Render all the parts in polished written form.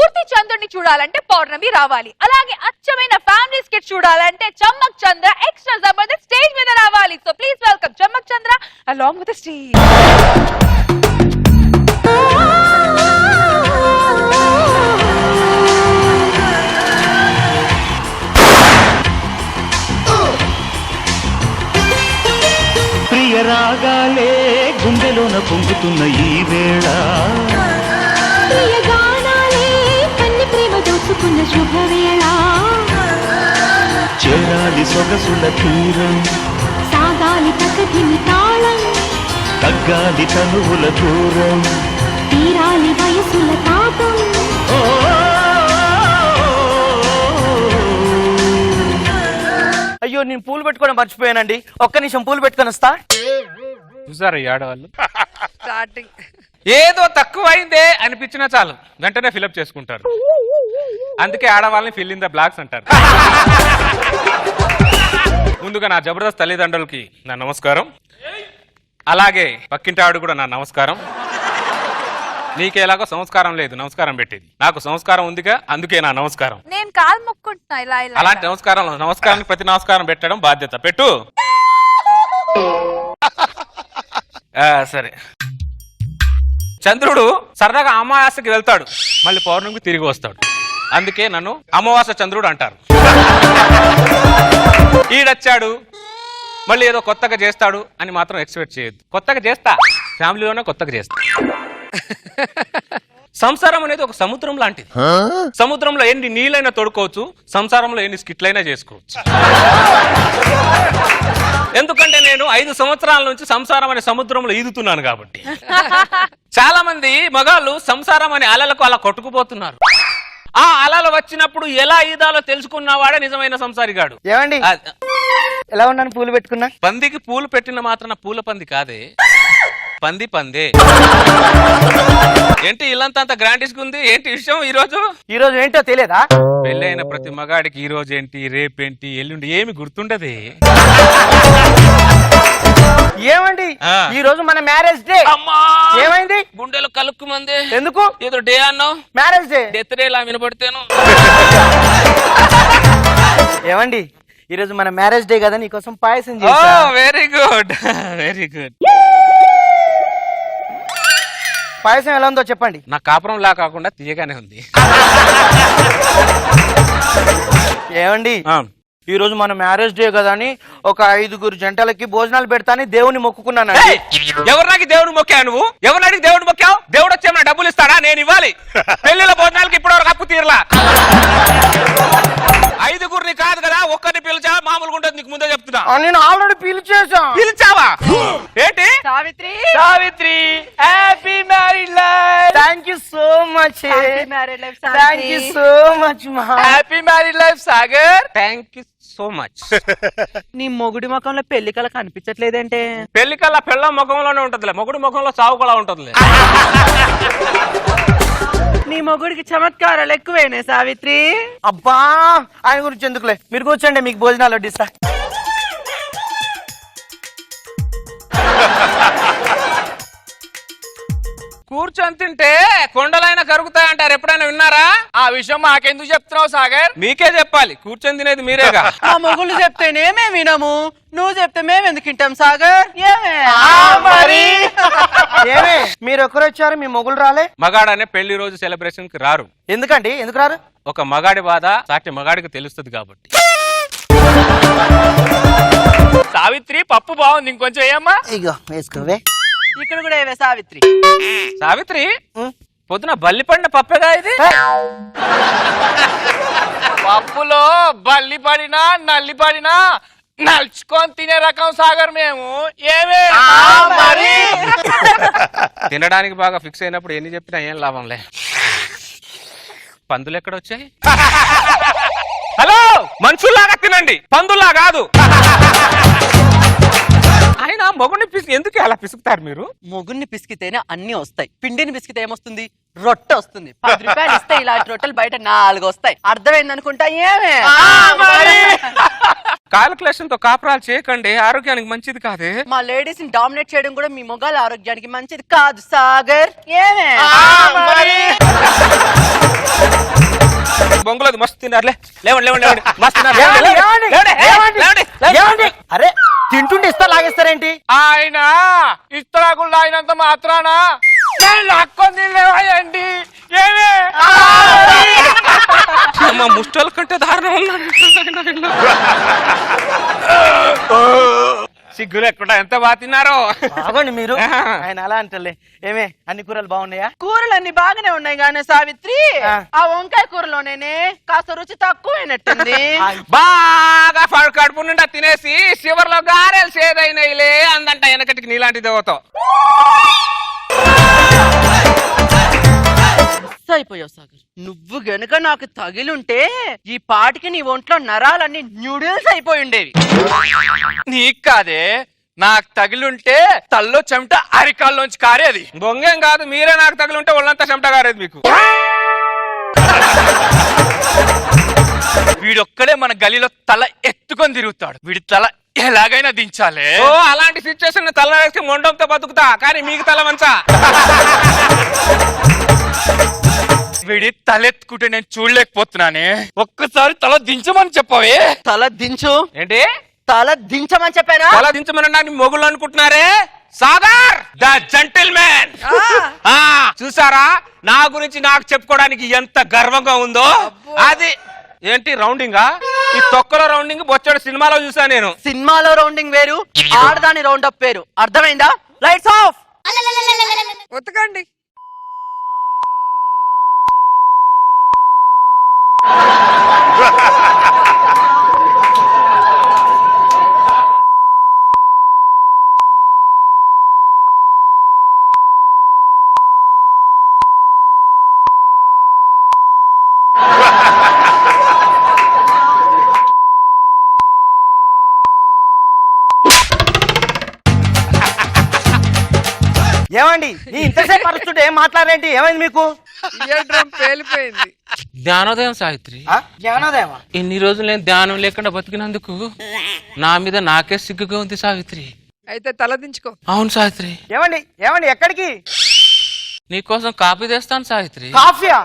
పూర్తి చంద్రుడిని చూడాలంటే పౌర్ణమి రావాలి. అలాగే అచ్చమైన ఫ్యామిలీ స్కిట్ చూడాలంటే చమ్మక్ చంద్ర ఎక్స్ట్రా జబర్దస్త్ స్టేజ్ మీద రావాలి. So please welcome Chammak Chandra along with the stage. ప్రియ రాగాలే గుండెలోన పొంగుతున్న ఈ వేళ, ప్రియ గానాలే కన్ని ప్రేమ దోచుకున్న శుభవేళ, చేరాలి సొగసుల తీరం, సాగాలి ప్రకృతిని తాళం, తగ్గాలి తనువుల దూరం, తీరాలి వయసుల తాపం. అయ్యో నేను పూలు పెట్టుకోవడం మర్చిపోయానండి. ఒక్క నిమిషం పూలు పెట్టుకొని వస్తా. చూసారా ఈ ఆడవాళ్ళు స్టార్టింగ్ ఏదో తక్కువైందే అనిపించినా చాలు వెంటనే ఫిలప్ చేసుకుంటారు. అందుకే ఆడవాళ్ళని ఫిల్ ఇన్ ద బ్లాక్స్ అంటారు. ముందుగా నా జబర్దస్త్ తల్లిదండ్రులకి నా నమస్కారం. అలాగే పక్కింటి ఆవిడ కూడా నా నమస్కారం. నీకేలాగో సంస్కారం లేదు నమస్కారం పెట్టేది, నాకు సంస్కారం ఉందిగా అందుకే నా నమస్కారం. నేను కాలు మొక్కుంటున్నా ఇలా ఇలా. అలాంటి నమస్కారానికి ప్రతి నమస్కారం పెట్టడం బాధ్యత. పెట్టు. సరే, చంద్రుడు సరదాగా అమావాస్యకి వెళ్తాడు, మళ్ళీ పౌర్ణమికి తిరిగి వస్తాడు. అందుకే నన్ను అమావాస్య చంద్రుడు అంటారు. ఈడొచ్చాడు మళ్ళీ ఏదో కొత్తగా చేస్తాడు అని మాత్రం ఎక్స్పెక్ట్ చేయొద్దు. కొత్తగా చేస్తా, ఫ్యామిలీలోనే కొత్తగా చేస్తా. సంసారం అనేది ఒక సముద్రం లాంటిది. సముద్రంలో ఎన్ని నీళ్ళైనా తోడుకోవచ్చు, సంసారంలో ఎన్ని స్కిట్లైనా చేసుకోవచ్చు. ఎందుకంటే నేను 5 సంవత్సరాల నుంచి సంసారం అనే సముద్రంలో ఈదుతున్నాను కాబట్టి. చాలా మంది మగాళ్ళు సంసారం అనే అలలకు అలా కొట్టుకుపోతున్నారు. ఆ అలలు వచ్చినప్పుడు ఎలా ఈదాలో తెలుసుకున్నవాడే నిజమైన సంసారిగాడు. ఏమండి ఎలా ఉన్నాను పూలు పెట్టుకున్నా? పందికి పూలు పెట్టిన మాత్రాన పూల పంది కాదే, పంది పందే. ఏంటి ఇల్లంతా అంత గ్రాండిస్ ఉంది? ఏంటి విషయం ఈ రోజు ఏంటో తెలియదా? పెళ్ళైన ప్రతి మగాడికి ఈ రోజు ఏంటి, రేపేంటి, ఎల్లుండి ఏమి గుర్తుండదే. ఏమండి ఈ రోజు మన మ్యారేజ్ డే. అమ్మా ఏమైంది? గుండెలు కలుక్కు మంది. ఎందుకు? ఏదో డే అన్నావు, మ్యారేజ్ డే. డెత్ డే లా వినపడితేను. ఏమండి ఈ రోజు మన మ్యారేజ్ డే కదా, నీకోసం పాయసం చేశా. Very good very good. పాయసం ఎలా ఉందో చెప్పండి. నా కాపురం లా కాకుండా తీయగానే ఉంది. ఏమండి ఈ రోజు మన మ్యారేజ్ డే కదా అని ఒక 5 జంటలకి భోజనాలు పెడతాని దేవుని మొక్కుకున్నానండి. ఎవరు నాకు దేవుడు మొక్కావు? నువ్వు ఎవరు నాకు దేవుడు మొక్కావు? దేవుడు వచ్చేమన్నా డబ్బులు ఇస్తాడా? నేను ఇవ్వాలి. పెళ్లిళ్ళ భోజనాలకి ఇప్పటివరకు అప్పు తీరలా. 5 కాదు కదా, ఒక్కరిని పిలిచా మామూలుగా ఉంటుంది. నీకు ముందే చెప్తున్నా. నేను ఆల్రెడీ పిలిచేసా. పిలిచావా? ఏంటి? Savitri Savitri happy married life. Thank you so much. Married life. Thank you so much మా. Happy married life Sagar. Thank you so much. నీ మొగుడి ముఖంలో పెళ్లి కళ కనిపించట్లేదంటే? పెళ్లి కల్లా పెళ్ళ ముఖంలోనే ఉంటదిలే, మొగుడి ముఖంలో చావు కూడా ఉంటదిలే. నీ మొగుడికి చమత్కారాలు ఎక్కువేనే సావిత్రి. అబ్బా ఆయన గురించి ఎందుకులే, మీరు కూర్చోండి, మీకు భోజనాలు వడ్డిస్తా. కూర్చొని తింటే కొండలైనా కరుగుతాయంటారు, ఎప్పుడైనా విన్నారా? ఆ విషయం మాకెందుకు చెప్తున్నావు సాగర్? మీకే చెప్పాలి, కూర్చొని తినేది మీరేగా. మా మొగుళ్ళు చెప్తేనే మేము వినము, నువ్వు చెప్తే మేము ఎందుకు వింటాం సాగర్? ఏమే మీరు ఒక్కరు వచ్చారు, మీ మొగులు రాలే? మగాడనే పెళ్లి రోజు సెలబ్రేషన్ కి రారు. ఎందుకండి? ఎందుకు రారు? ఒక మగాడి బాధ సాటి మగాడికి తెలుస్తుంది కాబట్టి. సావిత్రి పప్పు బాగుంది, ఇంకొంచెం ఏమ్మా. ఇగో వేసుకోవే. ఇక్కడ కూడా ఏవే సావిత్రి. సావిత్రి పొద్దున బల్లి పడిన పప్పేగా ఇది. పప్పులో బల్లి పడినా నల్లి పడినా నలుచుకొని తినే రకం సాగర్ మేము. ఏమే తినడానికి బాగా ఫిక్స్ అయినప్పుడు ఎన్ని చెప్పినా ఏం లాభంలే. పందులు ఎక్కడ వచ్చాయి? హలో, మనుషుల్లాగా తినండి, పందుల్లా కాదు. ఆయన మొగుడిని ఎందుకు అలా పిసుకుతారు మీరు? మొగుడిని పిసికితేనే అన్ని వస్తాయి, పిండిని పిసికితే ఏమొస్తుంది? రొట్టె వస్తుంది. 10 రూపాయలు ఇస్తే ఇలాంటి రొట్టెలు బయట 4 వస్తాయి. అర్థమైంది అనుకుంటా. ఏమే కాలిక్యులేషన్ తో కాపురాలు చేయకండి, ఆరోగ్యానికి మంచిది కాదే. మా లేడీస్ ని డామినేట్ చేయడం కూడా మీ మొగాల ఆరోగ్యానికి మంచిది కాదు సాగర్. ఏమే బొంగులది మస్తు తిన్నారులే. లేవండి లేవండి లేవండి, మస్తు తిన్నారు. ఏమండి, లేవండి, ఏమండి, లేవండి, లేవండి, లేవండి. ఏమండి? అరే తింటుంటే ఇస్తా లాగేస్తారేంటి? ఆయన ఇస్తరాకులు అయినంత మాత్రాన నేను లాక్కొని లేవాయండి. ఏమే మా ముష్టల కంటే దారుణం ఉన్నాను. సిగ్గులు ఎక్కడ ఎంత బాగా తిన్నారో. బాగోండి మీరు. ఆయన అలా అంటలే. ఏమే అన్ని కూరలు బాగున్నాయా? కూరలు అన్ని బాగానే ఉన్నాయి కానీ సావిత్రి, ఆ వంకాయ కూరలోనే కాస్త రుచి తక్కువైనట్టుంది. బాగా కడుపు నిండా తినేసి చివర్లో గారెలు సేదైనయిలే అందంట వెనకటికి నీలాంటి దేవతో. అయిపోయావు సాగర్. నువ్వు గనుక నాకు తగిలుంటే ఈ పాటికి నీ ఒంట్లో నరాలన్నీ న్యూడిల్స్ అయిపోయి ఉండేవి. నీకు కాదే, నాకు తగిలుంటే తల్లో చెమట అరికాల్లోంచి కారేది. బొంగేం కాదు, మీరే నాకు తగిలుంటే ఒళ్ళంతా చెమట కారేది మీకు. వీడొక్కడే మన గలీలో తల ఎత్తుకొని తిరుగుతాడు. వీడి తల ఎలాగైనా దించాలి. ఓ అలాంటి సిచ్యువేషన్ తల వేసి మొండంతో బతుకుతా, కానీ మీకు తల మంచా. వీడి తలెత్తుకుంటే నేను చూడలేకపోతున్నానే. ఒక్కసారి తల దించమని చెప్పవే. తల దించు. ఏంటి తల దించమని చెప్పానా? తల దించమని నాకు మొగుళ్ళు అనుకుంటున్నారే. Sagar the gentleman. చూసారా నా గురించి నాకు చెప్పుకోవడానికి ఎంత గర్వంగా ఉందో. అది ఏంటి రౌండింగా? ఈ తొక్కలో రౌండింగ్ బొచ్చడు సినిమాలో చూసా నేను. సినిమాలో రౌండింగ్ వేరు, ఆడదాని రౌండ్ అప్ వేరు. అర్థమైందా? Lights off. ఉతకండి. ఏమండి నీ ఇంతసేపు పరుస్తుంటే ఏం మాట్లాడేంటి? ఏమైంది మీకు? పేలిపోయింది. జ్ఞానోదయం సావిత్రి. జ్ఞానోదయమా? ఇన్ని రోజులు నేను ధ్యానం లేకుండా బతికినందుకు నా మీద నాకే సిగ్గుగా ఉంది సావిత్రి. అయితే తల దించుకో. అవును సావిత్రి. ఏమండి ఏమండి ఎక్కడికి? నీకోసం కాపీ తెస్తాను సావిత్రి. కాఫీయా?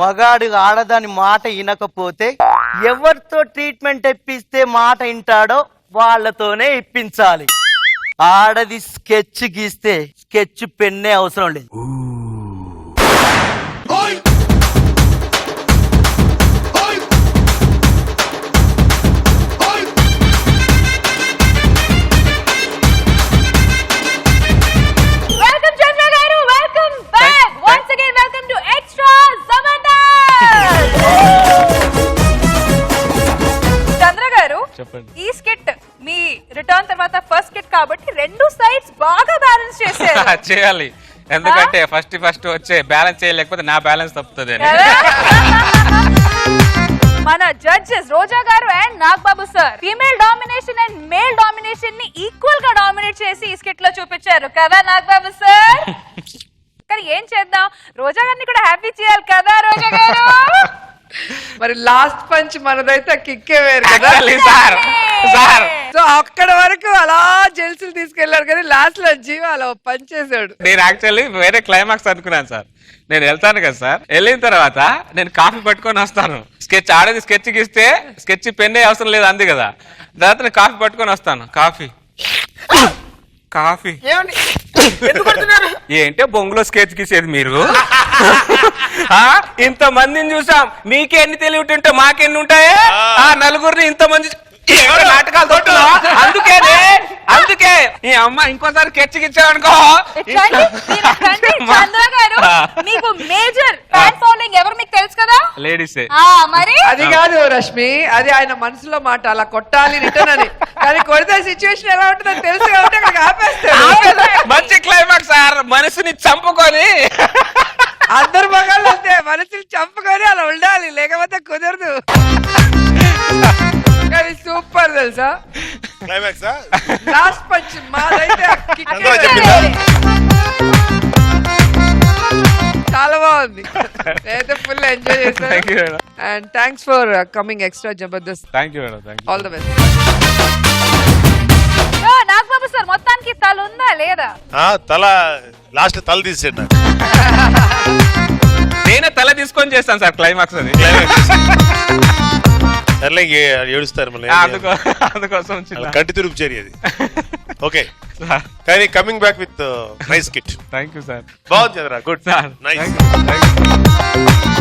మగాడు ఆడదాని మాట వినకపోతే ఎవరితో ట్రీట్మెంట్ ఇప్పిస్తే మాట వింటాడో వాళ్ళతోనే ఇప్పించాలి. ఆడది స్కెచ్ గీస్తే స్కెచ్ పెన్నే అవసరం లేదు. Welcome Chandra garu, welcome back. Once again welcome to extra Jabardasth. Chandra garu చెప్పండి. ఈ స్కిట్ మీ రిటర్న్ తర్వాత ఫస్ట్ స్కిట్ కాబట్టి రెండు సైడ్స్ బాగా బ్యాలెన్స్ చేశారు. చేయాలి, ఎందుకంటే ఫస్ట్ వచ్చే బ్యాలెన్స్ చేయలేకపోతే నా బ్యాలెన్స్ తప్పుతుంది అని. మన జడ్జెస్ రోజా గారు and Nagababu sir female domination and male domination ని ఈక్వల్ గా డామినేట్ చేసి ఈ స్కిట్ లో చూపించారు కదా నాగబాబు సార్. కానీ ఏం చేద్దాం, రోజా గారిని కూడా హ్యాపీ చేయాలి కదా రోజా గారు. మరి లాస్ట్ పంచ్ మనదైతే కిక్కే వేరు కదా సార్ సో అక్కడ వరకు అలా జెల్సులు తీసుకెళ్లారు కానీ లాస్ట్ లో జీవ అలా పంచ్ చేశాడు. నేను యాక్చువల్లీ వేరే క్లైమాక్స్ అనుకున్నాను సార్. నేను వెళ్తాను కదా సార్, వెళ్ళిన తర్వాత నేను కాఫీ పట్టుకొని వస్తాను. స్కెచ్ ఆడేది స్కెచ్ గీస్తే స్కెచ్ పెన్నే అవసరం లేదు అంది కదా, తర్వాత నేను కాఫీ పట్టుకొని వస్తాను. కాఫీ ఏంటే బొంగులో స్కెచ్ గీసేది మీరు? ఇంత మందిని చూసాం, మీకే ఎన్ని తెలివి ఉంటే మాకెన్ని ఉంటాయే? నలుగురిని ఇంత మంది నాటకాలు తోటున్నా. అందుకే ఈ అమ్మ ఇంకోసారి కెచ్చిగిచ్చావనుకో. చంద్ర గారు మీకు మేజర్ ఫ్యాన్ ఫాలోయింగ్ ఎవరు మీకు తెలుసు కదా? లేడీసే. మరి అది కాదు రష్మి, అది ఆయన మనసులో మాట, అలా కొట్టాలి రిటర్న్ అని. కానీ కొడితే సిచ్యువేషన్ ఎలా ఉంటుందని తెలుసు కాబట్టి అక్కడికి ఆపేస్తాడు. మంచి క్లైమాక్స్ సార్, మనసుని చంపుకొని. అందరు మగాళ్ళు అంతే, మనసుని చంపుకొని అలా ఉండాలి, లేకపోతే కుదరదు. కానీ సూపర్ తెలుసా. క్లైమాక్స్ లాస్ట్ పంచ్ మాదైతే ఆ kick అందరూ ఏ చెప్పిందా? వేరే. చాలా బాగుంది నేనైతే ఫుల్ ఎంజాయ్ థ్యాంక్ యూ చేశాను madam. And thanks for coming extra Jabardasth. Thank you madam. Thank you. All the best. Nagababu sir మొత్తానికి తల ఉందా లేదా? తల లాస్ట్ తల తీసేయండి నాకు. నేనే తల తీసుకొని చేస్తాను సార్ క్లైమాక్స్ అది. సర్లే ఏడుస్తారు మళ్ళీ అందుకోసం చిన్న కంటి తిరుపు చేరి ఓకే కానీ coming back with nice kit. Thank you sir. బాగుంది Chandra good sir nice. Thank you.